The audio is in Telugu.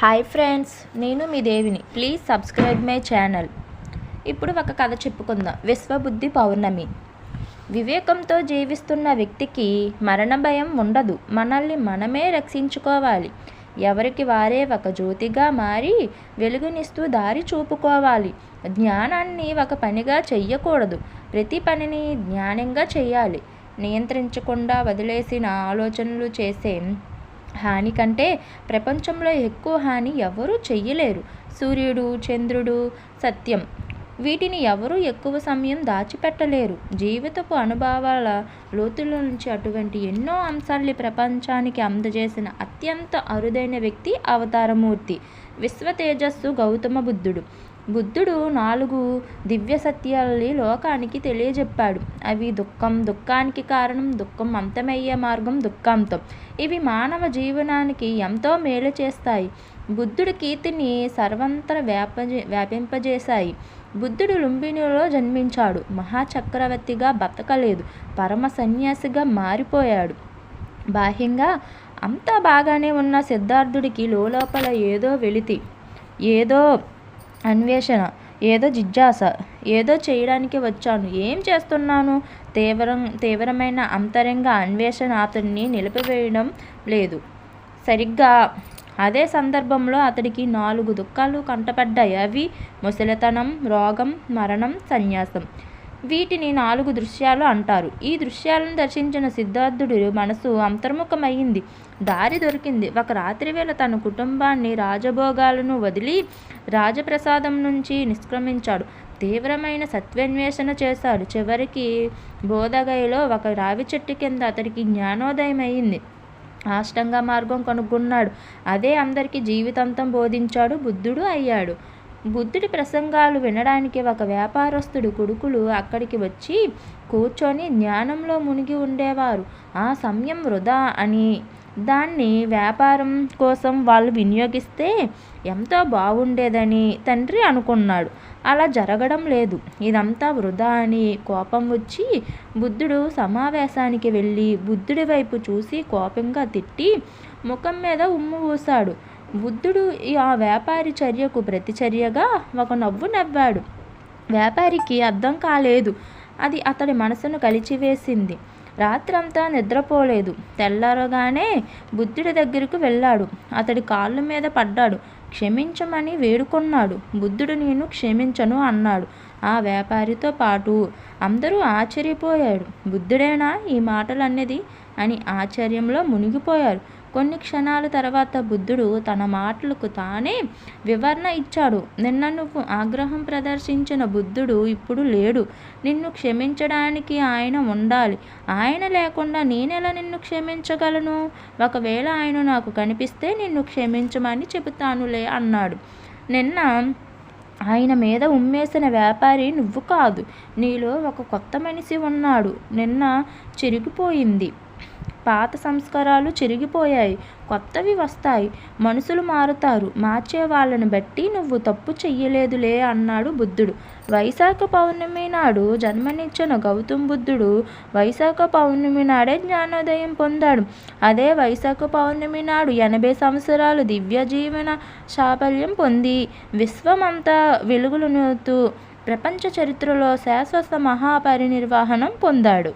హాయ్ ఫ్రెండ్స్, నేను మీ దేవిని. Please subscribe my channel. ఇప్పుడు ఒక కథ చెప్పుకుందాం. విశ్వబుద్ధి పౌర్ణమి. వివేకంతో జీవిస్తున్న వ్యక్తికి మరణ భయం ఉండదు. మనల్ని మనమే రక్షించుకోవాలి. ఎవరికి వారే ఒక జ్యోతిగా మారి వెలుగునిస్తూ దారి చూపుకోవాలి. జ్ఞానాన్ని ఒక పనిగా చెయ్యకూడదు. ప్రతి పనిని జ్ఞానంగా చేయాలి. నియంత్రించకుండా వదిలేసిన ఆలోచనలు చేసే హాని కంటే ప్రపంచంలో ఎక్కువ హాని ఎవరూ చెయ్యలేరు. సూర్యుడు, చంద్రుడు సత్యం. వీటిని ఎవరూ ఎక్కువ సమయం దాచిపెట్టలేరు. జీవితపు అనుభవాల లోతుల నుంచి అటువంటి ఎన్నో అంశాల్ని ప్రపంచానికి అందజేసిన అత్యంత అరుదైన వ్యక్తి అవతారమూర్తి, విశ్వ తేజస్సు గౌతమ బుద్ధుడు. బుద్ధుడు 4 దివ్య సత్యాల్ని లోకానికి తెలియజెప్పాడు. అవి దుఃఖం, దుఃఖానికి కారణం, దుఃఖం అంతమయ్యే మార్గం, దుఃఖాంతం. ఇవి మానవ జీవనానికి ఎంతో మేలు చేస్తాయి. బుద్ధుడి కీర్తిని సర్వంతర వ్యాపింపజేశాయి. బుద్ధుడు లుంబినిలో జన్మించాడు. మహాచక్రవర్తిగా బతకలేదు. పరమ సన్యాసిగా మారిపోయాడు. బాహ్యంగా అంతా బాగానే ఉన్న సిద్ధార్థుడికి లోపల ఏదో వెలితి, ఏదో అన్వేషణ, ఏదో జిజ్ఞాస. ఏదో చేయడానికి వచ్చాను, ఏం చేస్తున్నాను? తీవ్రమైన అంతరంగ అన్వేషణ అతడిని నిలిపివేయడం లేదు. సరిగ్గా అదే సందర్భంలో అతడికి 4 దుఃఖాలు కంటపడ్డాయి. అవి ముసలితనం, రోగం, మరణం, సన్యాసం. వీటిని 4 దృశ్యాలు అంటారు. ఈ దృశ్యాలను దర్శించిన సిద్ధార్థుడి మనసు అంతర్ముఖమైంది. దారి దొరికింది. ఒక రాత్రివేళ తన కుటుంబాన్ని, రాజభోగాలను వదిలి రాజప్రసాదం నుంచి నిష్క్రమించాడు. తీవ్రమైన సత్యాన్వేషణ చేశాడు. చివరికి బోధగయలో ఒక రావి చెట్టు కింద అతడికి జ్ఞానోదయం అయింది. అష్టాంగ మార్గం కనుగొన్నాడు. అదే అందరికీ జీవితాంతం బోధించాడు. బుద్ధుడు అయ్యాడు. బుద్ధుడి ప్రసంగాలు వినడానికి ఒక వ్యాపారస్తుడు కొడుకులు అక్కడికి వచ్చి కూర్చొని జ్ఞానంలో మునిగి ఉండేవారు. ఆ సమయం వృధా అని, దాన్ని వ్యాపారం కోసం వాళ్ళు వినియోగిస్తే ఎంతో బాగుండేదని తండ్రి అనుకున్నాడు. అలా జరగడం లేదు. ఇదంతా వృధా అని కోపం వచ్చి బుద్ధుడు సమావేశానికి వెళ్ళి బుద్ధుడి వైపు చూసి కోపంగా తిట్టి ముఖం మీద ఉమ్ము పూశాడు. బుద్ధుడు ఆ వ్యాపారి చర్యకు ప్రతిచర్యగా ఒక నవ్వు నవ్వాడు. వ్యాపారికి అర్థం కాలేదు. అది అతడి మనసును కలిచివేసింది. రాత్రంతా నిద్రపోలేదు. తెల్లారగానే బుద్ధుడి దగ్గరకు వెళ్ళాడు. అతడి కాళ్ళ మీద పడ్డాడు. క్షమించమని వేడుకొన్నాడు. బుద్ధుడు నేను క్షమించను అన్నాడు. ఆ వ్యాపారితో పాటు అందరూ ఆశ్చర్యపోయాడు. బుద్ధుడేనా ఈ మాటలన్నది అని ఆశ్చర్యంలో మునిగిపోయారు. కొన్ని క్షణాల తర్వాత బుద్ధుడు తన మాటలకు తానే వివరణ ఇచ్చాడు. నిన్న నువ్వు ఆగ్రహం ప్రదర్శించిన బుద్ధుడు ఇప్పుడు లేడు. నిన్ను క్షమించడానికి ఆయన ఉండాలి. ఆయన లేకుండా నేనెలా నిన్ను క్షమించగలను? ఒకవేళ ఆయన నాకు కనిపిస్తే నిన్ను క్షమించమని చెబుతానులే అన్నాడు. నిన్న ఆయన మీద ఉమ్మేసిన వ్యాపారి నువ్వు కాదు. నీలో ఒక కొత్త మనిషి ఉన్నాడు. నిన్న చిరిగిపోయింది. పాత సంస్కారాలు చిరిగిపోయాయి. కొత్తవి వస్తాయి. మనుషులు మారుతారు. మార్చే వాళ్ళని బట్టి నువ్వు తప్పు చెయ్యలేదులే అన్నాడు బుద్ధుడు. వైశాఖ పౌర్ణమి నాడు జన్మనిచ్చిన గౌతమ బుద్ధుడు వైశాఖ పౌర్ణమి నాడే జ్ఞానోదయం పొందాడు. అదే వైశాఖ పౌర్ణమి నాడు 80 సంవత్సరాలు దివ్య జీవన సాఫల్యం పొంది విశ్వమంతా వెలుగులునుతూ ప్రపంచ చరిత్రలో శాశ్వత మహాపరినిర్వాణం పొందాడు.